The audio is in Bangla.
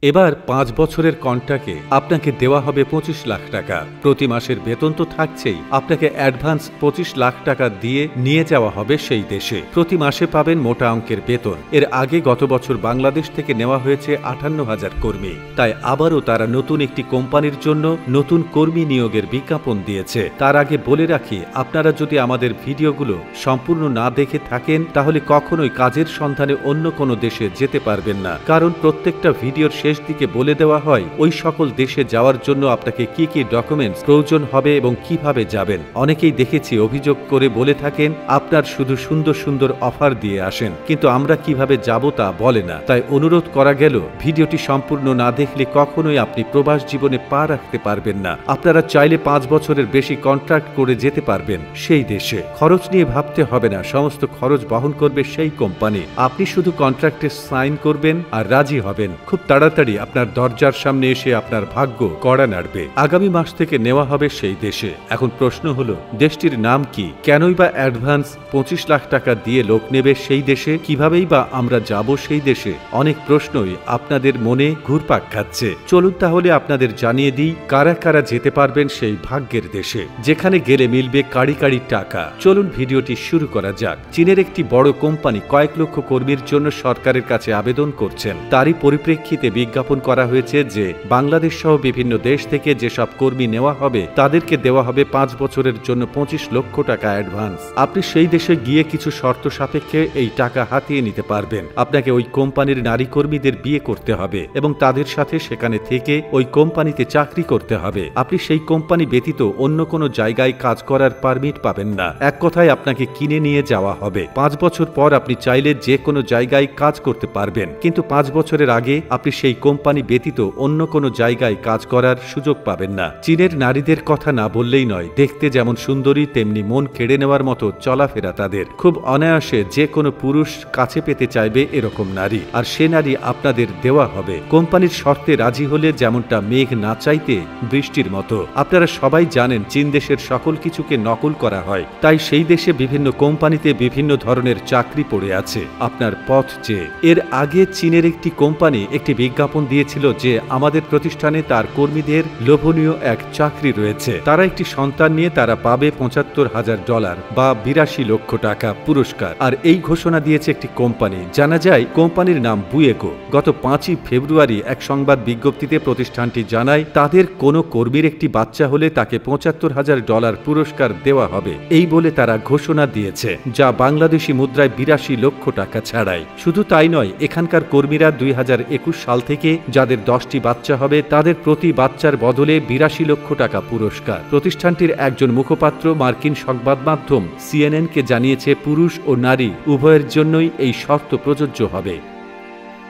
এবার ৫ বছরের কন্ট্রাক্টে আপনাকে দেওয়া হবে ২৫ লাখ টাকা। প্রতি মাসের বেতন তো থাকছেই, আপনাকে অ্যাডভান্স ২৫ লাখ টাকা দিয়ে নিয়ে যাওয়া হবে সেই দেশে। প্রতি মাসে পাবেন মোটা অঙ্কের বেতন। এর আগে গত বছর বাংলাদেশ থেকে নেওয়া হয়েছে ৫৮,০০০ কর্মী। তাই আবারও তারা নতুন একটি কোম্পানির জন্য নতুন কর্মী নিয়োগের বিজ্ঞাপন দিয়েছে। তার আগে বলে রাখি, আপনারা যদি আমাদের ভিডিওগুলো সম্পূর্ণ না দেখে থাকেন তাহলে কখনোই কাজের সন্ধানে অন্য কোনো দেশে যেতে পারবেন না। কারণ প্রত্যেকটা ভিডিওর শেষ দিকে বলে দেওয়া হয় ওই সকল দেশে যাওয়ার জন্য আপনাকে কি কি ডকুমেন্টস প্রয়োজন হবে এবং কিভাবে যাবেন। অনেকেই দেখেছি অভিযোগ করে বলে থাকেন আপনার শুধু সুন্দর সুন্দর অফার দিয়ে আসেন, কিন্তু আমরা কিভাবে যাব তা বলে না। তাই অনুরোধ করা গেল, ভিডিওটি সম্পূর্ণ না দেখলে কখনোই আপনি প্রবাস জীবনে পা রাখতে পারবেন না। আপনারা চাইলে ৫ বছরের বেশি কন্ট্রাক্ট করে যেতে পারবেন সেই দেশে। খরচ নিয়ে ভাবতে হবে না, সমস্ত খরচ বহন করবে সেই কোম্পানি। আপনি শুধু কন্ট্রাক্টে সাইন করবেন আর রাজি হবেন। খুব তাড়াতাড়ি আপনার দরজার সামনে এসে আপনার ভাগ্য কড়া নাড়বে। আগামী মাস থেকে নেওয়া হবে সেই দেশে। এখন প্রশ্ন হলো, দেশটির নাম কি? কেনই বা অ্যাডভান্স ২৫ লাখ টাকা দিয়ে লোক নেবে সেই দেশে? কিভাবেই বা আমরা যাব সেই দেশে? অনেক প্রশ্নই আপনাদের মনে ঘুরপাক খাচ্ছে। চলুন তাহলে আপনাদের জানিয়ে দিই কারা কারা যেতে পারবেন সেই ভাগ্যের দেশে, যেখানে গেলে মিলবে কাড়ি কাড়ি টাকা। চলুন ভিডিওটি শুরু করা যাক। চীনের একটি বড় কোম্পানি কয়েক লক্ষ কর্মীর জন্য সরকারের কাছে আবেদন করছেন। তারই পরিপ্রেক্ষিতে বিজ্ঞাপন করা হয়েছে যে বাংলাদেশ সহ বিভিন্ন দেশ থেকে যেসব কর্মী নেওয়া হবে তাদেরকে দেওয়া হবে ৫ বছরের জন্য ২৫ লক্ষ টাকা অ্যাডভান্স। আপনি সেই দেশে গিয়ে কিছু শর্ত সাপেক্ষে এই টাকা হাতিয়ে নিতে পারবেন। আপনাকে ওই কোম্পানির নারী কর্মীদের বিয়ে করতে হবে এবং তাদের সাথে সেখানে থেকে ওই কোম্পানিতে চাকরি করতে হবে। আপনি সেই কোম্পানি ব্যতীত অন্য কোনো জায়গায় কাজ করার পারমিট পাবেন না। এক কথায় আপনাকে কিনে নিয়ে যাওয়া হবে। ৫ বছর পর আপনি চাইলে যে কোনো জায়গায় কাজ করতে পারবেন, কিন্তু ৫ বছরের আগে আপনি সেই কোম্পানি ব্যতীত অন্য কোনো জায়গায় কাজ করার সুযোগ পাবেন না। চীনের নারীদের কথা না বললেই নয়, দেখতে যেমন সুন্দরী তেমনি মন কেড়ে নেওয়ার মতো চলাফেরা তাদের। খুব অনায়াসে যে কোনো পুরুষ কাছে পেতে চাইবে এরকম নারী, আর সে নারী আপনাদের দেওয়া হবে। কোম্পানির শর্তে রাজি হলে যেমনটা মেঘ না চাইতে বৃষ্টির মতো। আপনারা সবাই জানেন চীন দেশের সকল কিছুকে নকল করা হয়, তাই সেই দেশে বিভিন্ন কোম্পানিতে বিভিন্ন ধরনের চাকরি পড়ে আছে আপনার পথ চেয়ে। এর আগে চীনের একটি কোম্পানি একটি বিজ্ঞাপন দিয়েছিল যে আমাদের প্রতিষ্ঠানে তার কর্মীদের লোভনীয় এক চাকরি রয়েছে। তারা একটি সন্তান নিয়ে তারা পাবে $৭৫,০০০ বা ৮২ লক্ষ টাকা পুরস্কার। আর এই ঘোষণা দিয়েছে একটি কোম্পানি। জানা যায় কোম্পানির নাম বুয়েগো। গত ৫ই ফেব্রুয়ারি এক সংবাদ বিজ্ঞপ্তিতে প্রতিষ্ঠানটি জানায় তাদের কোনো কর্মীর একটি বাচ্চা হলে তাকে $৭৫,০০০ পুরস্কার দেওয়া হবে। এই বলে তারা ঘোষণা দিয়েছে, যা বাংলাদেশি মুদ্রায় ৮২ লক্ষ টাকা ছাড়াই। শুধু তাই নয়, এখানকার কর্মীরা ২০২১ সাল থেকে যাদের 10টি বাচ্চা হবে তাদের প্রতি বাচ্চার বদলে ৮২ লক্ষ টাকা পুরস্কার। প্রতিষ্ঠানটির একজন মুখপাত্র মার্কিন সংবাদ মাধ্যম CNN কে জানিয়েছে পুরুষ ও নারী উভয়ের জন্যই এই শর্ত প্রযোজ্য হবে।